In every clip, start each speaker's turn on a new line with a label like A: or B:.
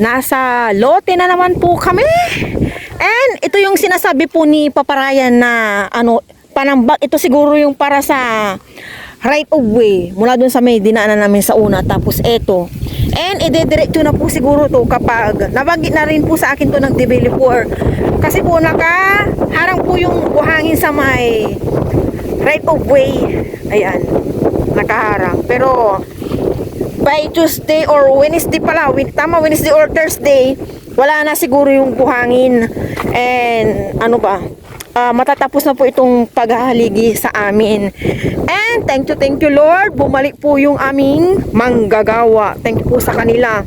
A: Nasa lote na naman po kami. And ito yung sinasabi po ni Paparayan na panambak. Ito siguro yung para sa right of way mula dun sa may dinaanan namin sa una. Tapos ito. And idediretso na po siguro to kapag nabanggit na rin po sa akin to ng developer. Kasi po nakaharang po yung buhangin sa may right of way. Ayan. Nakaharang. Pero by Tuesday or Wednesday pala, Wednesday or Thursday, wala na siguro yung buhangin. And matatapos na po itong paghahaligi sa amin. And thank you Lord, bumalik po yung aming manggagawa. Thank you po sa kanila.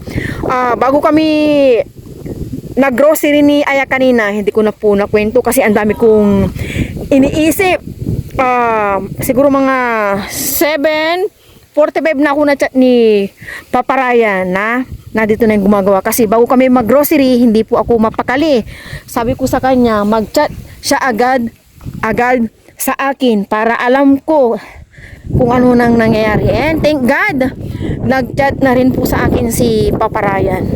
A: Bago kami nag-grocery ni Aya kanina, hindi ko na po nakwento kasi ang dami kong iniisip. Siguro mga 7:45 na ako na chat ni Paparayan na dito na yung gumagawa. Kasi bago kami mag-grocery, hindi po ako mapakali. Sabi ko sa kanya, mag-chat siya agad sa akin para alam ko kung ano nang nangyayari. And thank God, nag-chat na rin po sa akin si Paparayan.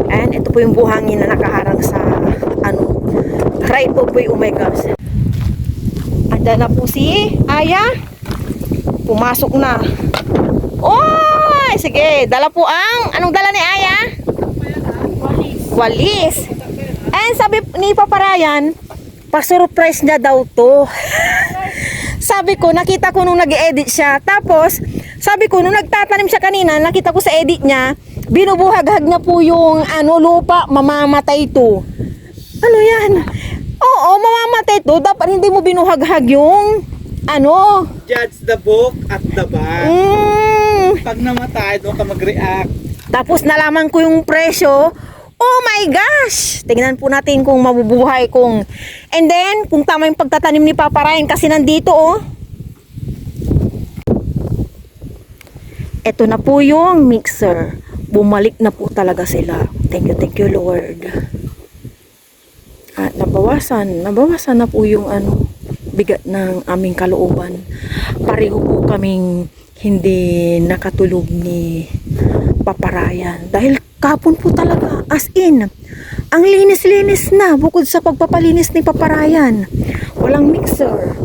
A: And ito po yung buhangin na nakaharang sa right of way. Oh my gosh. Anda na po si Aya. Pumasok na. Oy, sige, dala po anong dala ni Aya? Walis. And sabi ni Paparayan, pa-surprise niya daw to. Sabi ko, nakita ko nung nag-edit siya. Tapos, sabi ko, nung nagtatanim siya kanina, nakita ko sa edit niya, binubuhag-hag niya po yung lupa, mamamatay to. Ano yan? Oo, mamamatay to. Dapat hindi mo binuhag-hag yung
B: judge the book at the bag. Pag namatay, doon ka mag-react.
A: Tapos nalaman ko yung presyo. Oh my gosh! Tingnan po natin kung mabubuhay and then, kung tama yung pagtatanim ni Paparayan kasi nandito Ito na po yung mixer. Bumalik na po talaga sila. Thank you Lord. At nabawasan na po yung bigat ng aming kalooban. Pareho po kaming hindi nakatulog ni Paparayan. Dahil kapon po talaga, as in, ang linis-linis na bukod sa pagpapalinis ni Paparayan. Walang mixer.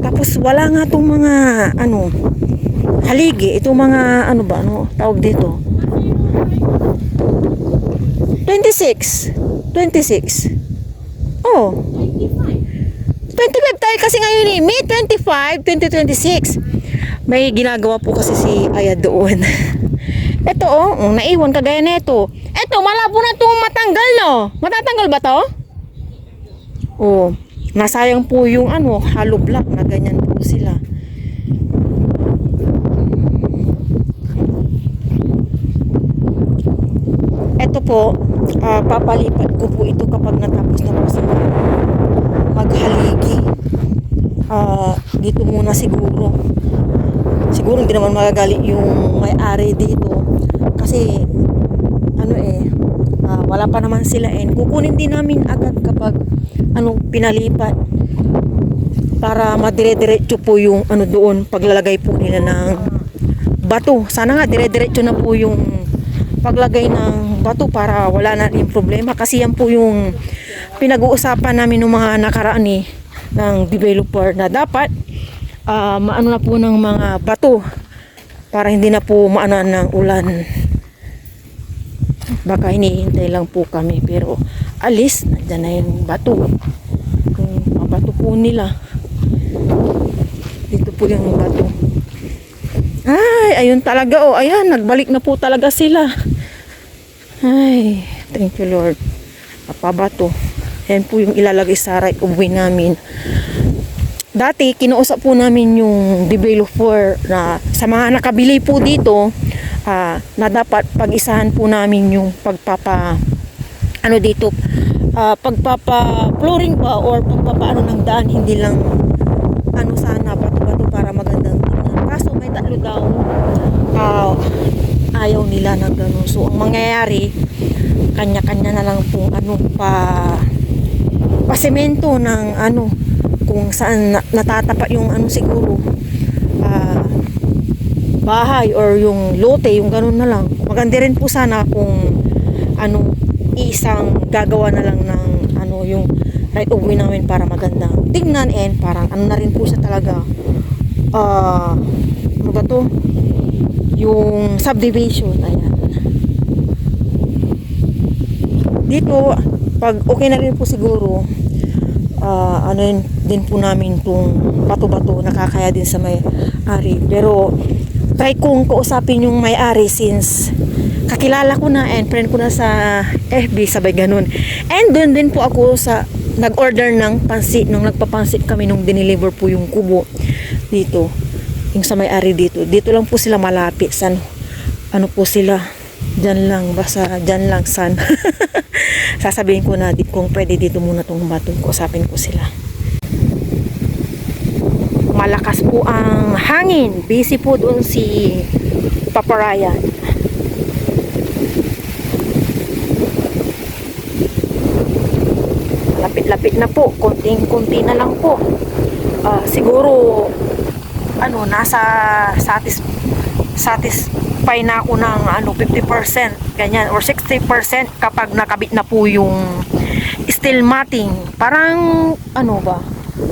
A: Tapos wala nga itong mga haligi. Itong mga tawag dito? 26. Oh. 25 tayo kasi ngayon May 25, 2026. May ginagawa po kasi si Aya doon. Ito naiwan kagaya nito. Ito, malabo na itong matanggal Matatanggal ba to? Oh, nasayang po yung hollow block na ganyan po sila. Ito po, papalipat ko po ito kapag natapos na po sila maghaligi. Dito muna siguro hindi naman magagali yung may-ari dito kasi wala pa naman sila kukunin din namin agad kapag pinalipat para madire-diretso po yung doon paglalagay po nila ng bato. Sana nga dire-diretso na po yung paglagay ng bato para wala na rin problema kasi yan po yung pinag-uusapan namin ng mga nakaraan ng developer na dapat na po ng mga bato para hindi na po maanan ng ulan. Baka hinihintay lang po kami pero alis nandiyan na yung bato. Yung bato po nila dito po yung bato. Ay, ayun talaga ayan, nagbalik na po talaga sila. Ay, thank you Lord. Pabato. Yan po yung ilalagay sa right of way namin. Dati, kinuusap po namin yung developer na sa mga nakabili po dito, na dapat pag-isahan po namin yung pagpapa flooring ba or pagpapa ng daan, hindi lang sana bato-bato para magandang tingnan. Kaso may tatlo daw ayaw nila ng gano'n. So ang mangyayari, kanya-kanya na lang po pasemento ng kung saan natatapat yung siguro bahay or yung lote, yung ganun na lang. Maganda rin po sana kung isang gagawa na lang ng yung right of way namin para maganda tingnan, and parang na rin po siya talaga, ano ba to, yung subdivision. Ayan, dito pag okay na rin po siguro, din po namin itong bato-bato, nakakaya din sa may-ari, pero try kong kausapin yung may-ari since kakilala ko na and friend ko na sa FB, sabay ganun. And doon din po ako nag-order ng pansit nung nagpapansit kami nung dineliver po yung kubo dito, yung sa may-ari dito lang po sila malapit sa ano po sila, dyan lang, basta dyan lang san. Sasabihin ko na kung pwede dito muna tong bato, kausapin ko sila. Malakas po ang hangin, busy po doon si Paparayan. Lapit-lapit na po, konting-konti na lang po. Siguro nasa satisfy na ako ng 50% ganyan or 60% kapag nakabit na po yung steel matting. Parang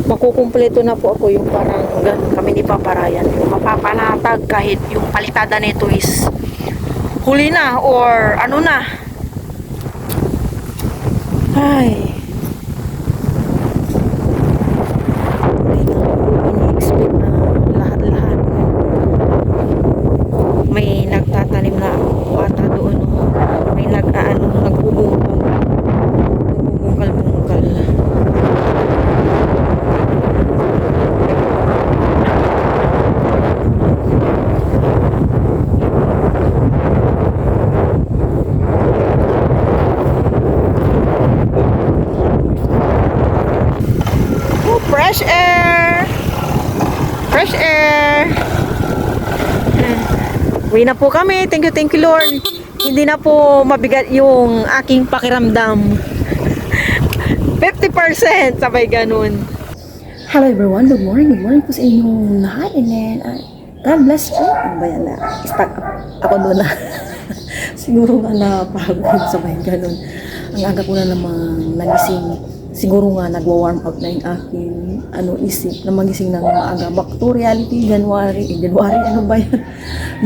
A: makukumpleto na po ako yung parang kami ni Paparayan, yung mapapanatag kahit yung palitada nito is huli na or na. Ay, ini-expect na lahat-lahat. May nagtatanim na ata doon, may nagbubungkal. Fresh air. Uwi na po kami. Thank you Lord. Hindi na po mabigat yung aking pakiramdam. 50% sabay ganun. Hello everyone, good morning po sa inyong lahat, and then God bless po. Ano ba yan na? Stuck ako doon na. Siguro nga napagod sabay ganun. Ang aga ko na namang nagising. Siguro nga nagwa-warm up na yung aking isip na magising ng maaga. Back to reality, January, ano ba yan?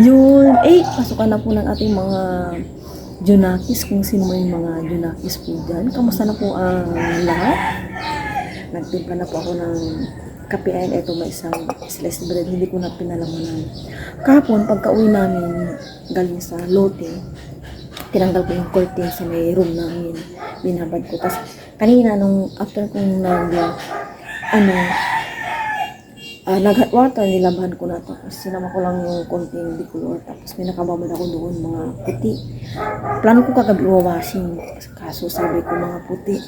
A: June 8, pasukan na po ng ating mga Junakis, kung sino mo yung mga Junakis po dyan. Kamusta na po ang lahat? Nagtimpla na po ako ng kape, and ito may isang sliced bread, hindi ko na pinalamanan. Kahapon, pagka-uwi namin galing sa lote, tinanggal ko yung curtain sa may room namin, binabad ko. Tapos kanina nung after kong nag-hot water, nilabahan ko na. Tapos sinama ko lang yung konting decolor. Tapos may nakababad ako doon, mga puti. Plano ko kagabi washing, kaso sabi ko mga puti.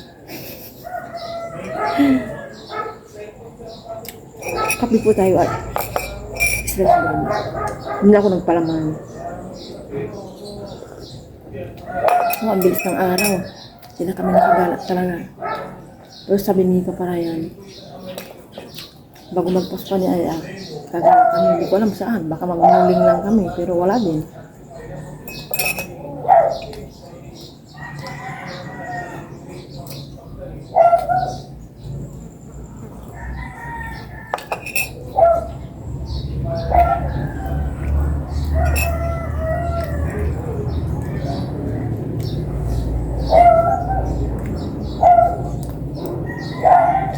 A: Kape po tayo at stress doon. Hindi ako nagpalaman. Ang bilis ng araw. Hindi na kami nakagalak talaga. Pero sabi ni Paparayan, bago magpaspa ni Aya, kagalak kami. Hindi ko alam saan. Baka magmuling lang kami. Pero wala din.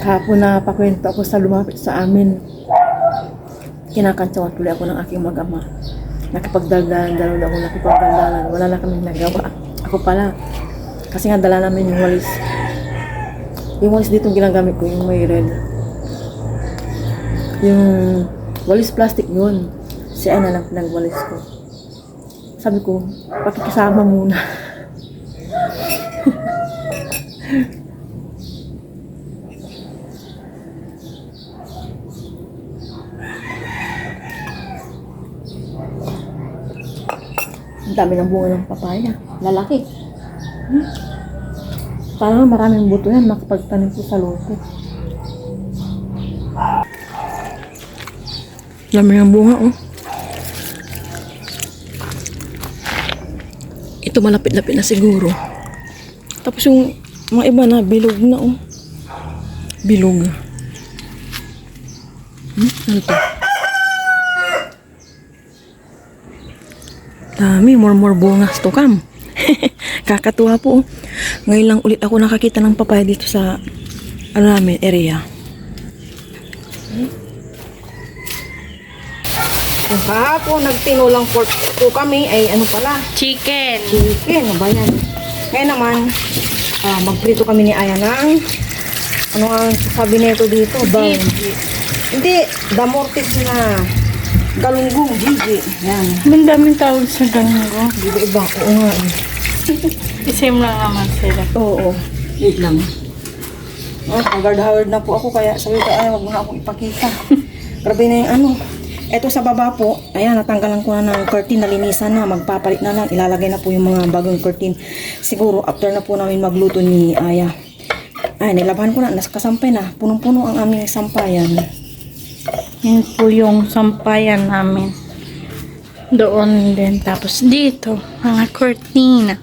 A: Kahapon na pakwento ako sa lumapit sa amin. Kinakantsawan tuloy ako ng aking mag-ama. Nakipagdaldalan ako, nakipagdaldalan. Wala na kaming nagawa. Ako pala. Kasi nga dala namin yung walis. Yung walis dito ginagamit ko, yung may red. Yung walis plastic yun. Si Ana lang pinagwalis ko. Sabi ko, pakikisama muna. Ang dami ng bunga ng papaya. Lalaki. Parang maraming buto yan. Makapagtanim ko sa lote. Dami ng bunga, oh. Ito malapit-lapit na siguro. Tapos yung mga iba na bilog na oh. Bilog. Ano to? Dami, more bungas to kam. Kakatuwa po. Oh. Ngayon lang ulit ako nakakita ng papaya dito sa ano namin, area. Kahapon, nagtinulang pork po kami. Ay, ano pala?
C: Chicken.
A: Chicken, ano ba yan? Ngayon naman, magprito kami ni Aya ng ano ang sabi nito dito? Hindi, damortis na galunggong, gigi. Yan.
C: Daming tawag sa galunggong.
A: Iba-iba ko nga.
C: Same lang naman sila.
A: Oo. Wait lang. Hagard-hagard na po ako kaya sabi ko, ay, wag mo na akong ipakita. Grabe na yung ano. Eto sa baba po, ayan, natanggalan ko na ng curtain, nalinisan na, magpapalit na lang, ilalagay na po yung mga bagong curtain. Siguro, after na po namin magluto ni Aya. Ay, nilabahan ko na, kasampay na, punong-puno ang aming sampayan.
C: Yun po yung sampayan namin. Doon din. Tapos dito, mga cortina.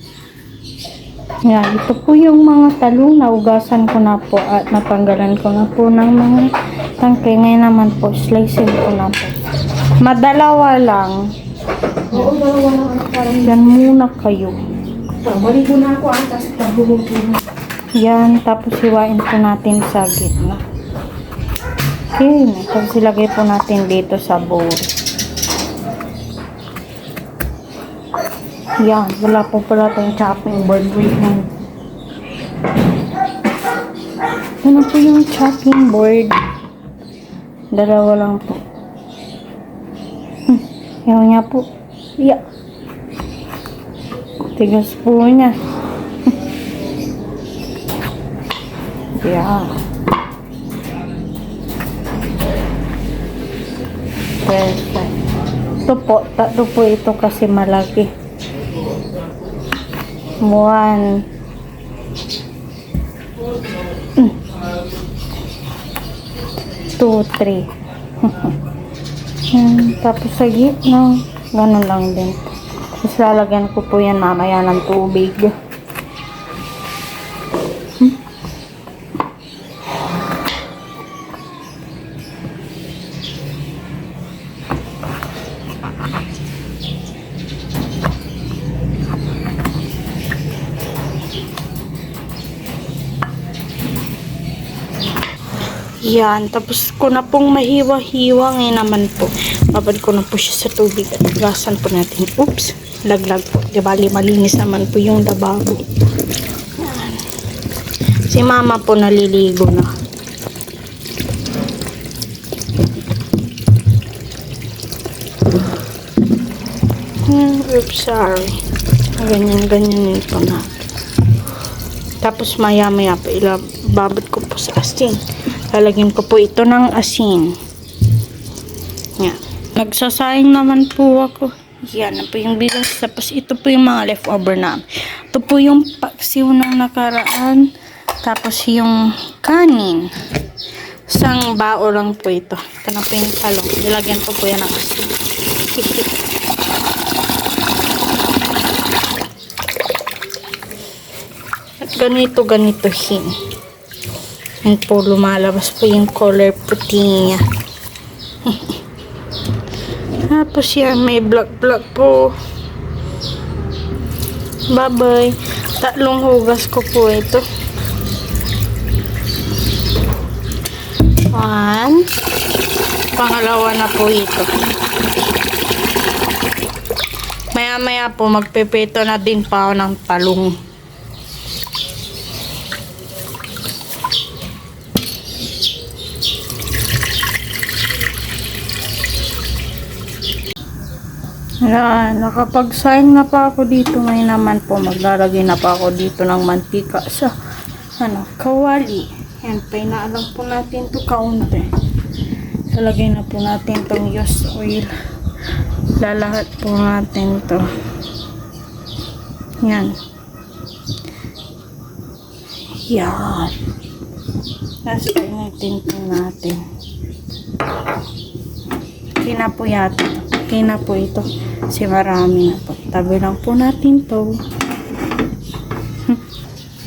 C: Yan, ito po yung mga talong na ugasan ko na po at natanggalan ko na po ng mga tangke. Ngayon naman po, slicing ko na po. Madalawa lang.
A: Oo, dalawa na, parang
C: Yan muna kayo.
A: maligo na ako, tapos pagbubuto na.
C: Yan, tapos hiwain po natin sa gitna. Okay, tapos ilagay po natin dito sa bowl. Yan, wala po pala tayong chopping board. Wait lang. Ano po yung chopping board? Dalawa lang po. Ayaw niya po. Yeah. Tigas po niya. Yeah. Perfect. Ito po, tatlo po ito kasi malaki. 1 2 3 tapos sa gitna ganun lang din. Tapos lalagyan ko po yan mamaya ng tubig. Yan, tapos ko na pong mahiwa-hiwa ngayon naman po. Babad ko na po siya sa tubig at gasan po natin. Oops, laglag po. Diba, malinis naman po yung lababo. Yan. Si mama po naliligo na. Oops, sorry. Ganyan po na. Tapos maya-maya po, babad ko po sa asin. Lalagyan ko po ito ng asin. Yan. Nagsasayang naman po ako. Yan na po yung bigas. Tapos ito po yung mga leftover namin. Ito po yung paksiw ng nakaraan. Tapos yung kanin. Isang bao lang po ito. Ito na po yung talong. Nilagyan ko po yan ng asin. At ganito-ganitohin. Yan po, lumalabas po yung color puti niya. Tapos yan, may black po. Bye-bye. 3 hugas ko po ito. 1. Pangalawa na po ito. Maya-maya po, magpepeto na din pa ako ng talong. Ayan, nakapag-sign na pa ako dito. Ngayon naman po, maglalagay na pa ako dito ng mantika sa kawali. Ayan, painaalam po natin to kaunti. So, lagay na po natin tong used oil. Lalahat po natin to. Yan. Yan. Tapos, painitin po natin. Okay na po yata. Okay na po ito. Kasi marami na po. Tabi lang po natin to.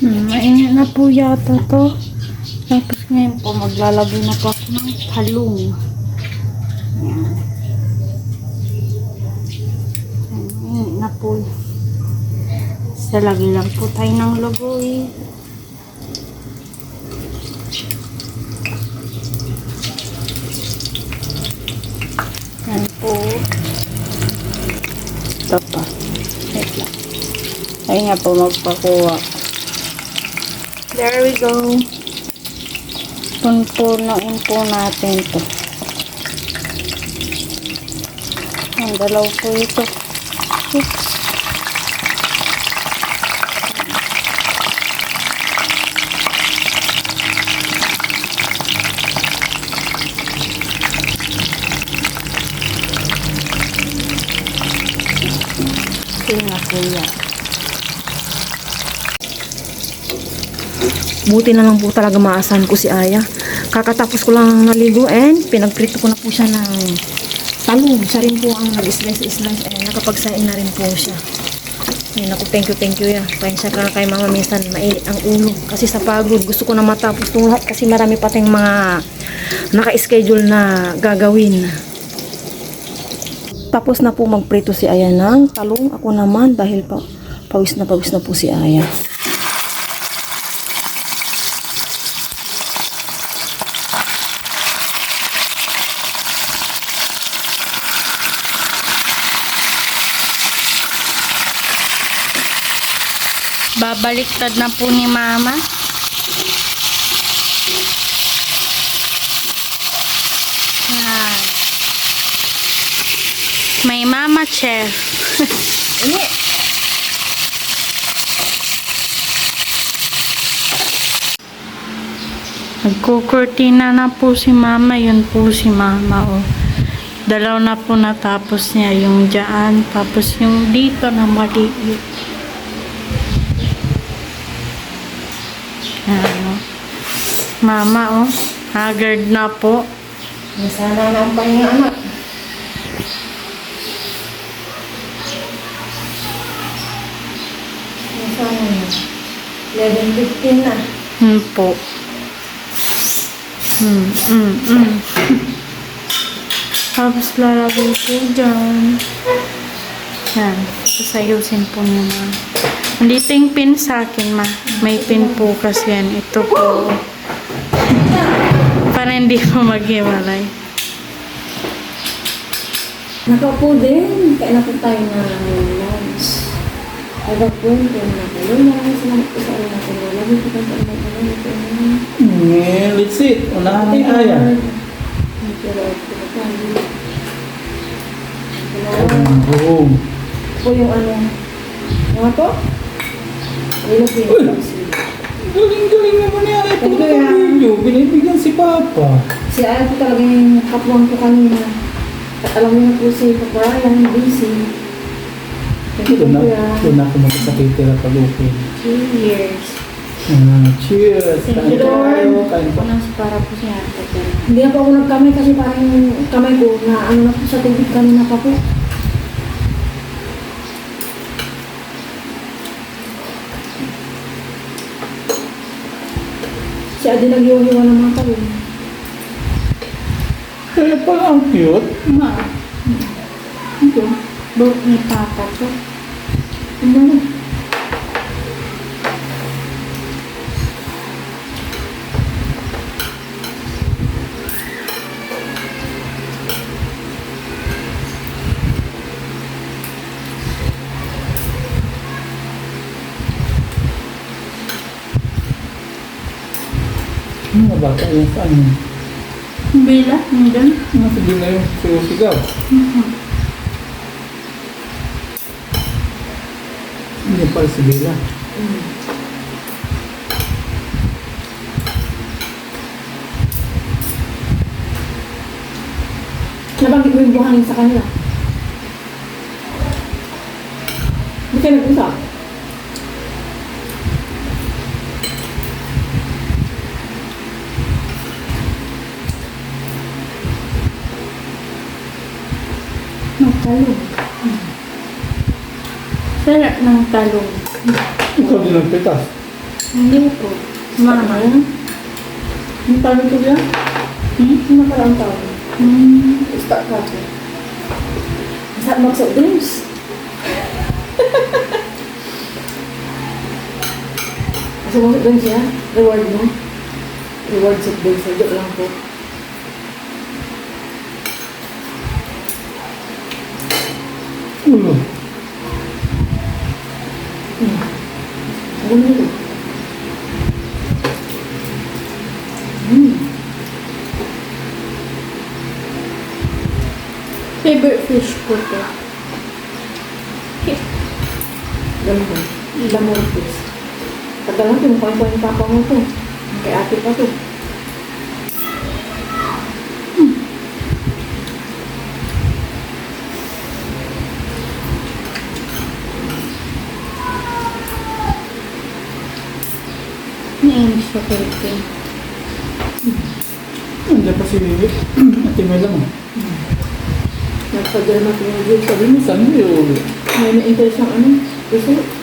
C: Mainit na po yata to. Tapos ngayon po, maglalagay na po ako ng talong. Ayan. Mainit na po. Salagay lang po tayo ng lagoy. Ayan po. Ito pa. Wait lang. Ay nga po, magpakuha. There we go. Punpunuin po natin to. Ang dalaw po ito. Oops. Ito nga po yan.
A: Buti na lang po talaga maasahan ko si Aya. Kakatapos ko lang naligo and pinagprito ko na po siya ng talong. Siya rin po ang nag-slice and nakapagsain na rin po siya. Ayun ako, thank you ya. Pasensya ka kay mama, minsan mainit ang ulo. Kasi sa pagod, gusto ko na matapos itong lahat kasi marami pa tayong mga naka-schedule na gagawin. Tapos na po magprito si Aya ng talong. Ako naman dahil pawis na po si Aya.
C: Babaliktad na po ni Mama. Yan. May Mama Chef. Nagkukurtina na po si Mama. Yun po si Mama. Oh. Dalaw na po natapos niya. Yung dyan. Tapos yung dito na maliit. Ano? Mama, oh. Haggard na po.
A: Sana na ang pahinga, anak. Sana na. 11:15 na.
C: Po. Tapos lalagay po dyan. Yan. Tapos ayusin po niya, ma. Nandito yung pin sa akin, ma. May pin po kasi yan. Ito po. Para hindi po maghiwalay.
A: Nakaupo din. Kaya na po tayo na lunch. Nakaupo din. Nakaupo. Maraming salamat po sa alam natin. Lagi po tayo na
B: Let's sit. Unahan ni Aya. Boom.
A: Po yung ano. Ano to? Ayun po yung
B: Galing naman ni Aya. Ito na video. Binibigyan si Papa.
A: Si Aya po talaga yung kapuan ko kanina. At alam niyo na po si Papa Ryan, busy.
B: Ito na ako magkasakitira pag okay.
C: Cheers.
B: Cheers.
C: Thank you, Lord. Punas para po siya.
A: Hindi na po ako nagkamay kasi parang yung kamay ko na ano na po sa tubig kanina pa po. Si Adi nag-iwa-iwa ng mga talong.
B: Kaya pala ang cute.
C: Ma. Ito. Buhok ni Papa to.
A: Ano na?
B: Mga bata yung saan yun?
C: Bila. Nandun.
B: Sige na yung sigaw. Hindi pala si Bella.
A: Nabanggit mo yung buhangin sa kanila. Hindi kayo nag-usap?
C: Talong. Sarap ng talong.
B: Ikaw din ang pitas.
C: Hindi po. Mama.
B: Yung tanong ko yan? Yung nakarang tao. Start ka po.
A: Sa mag-soft drinks. So, soft drinks yan? Reward mo? Reward soft drinks. Joke lang po. Ano nito?
C: Favorite fish po to.
A: Ganun po. Lamor fish. Tagal lang pinukuha ko yung papa mo to. Kay ate pa to.
C: Nainis ko kayo ito.
B: Nandiyan pa si Ate Mela mo.
A: Nagpadala natin yung juice.
B: Sabi mo, saan mo yung
A: May na-interest ang ano. Gusto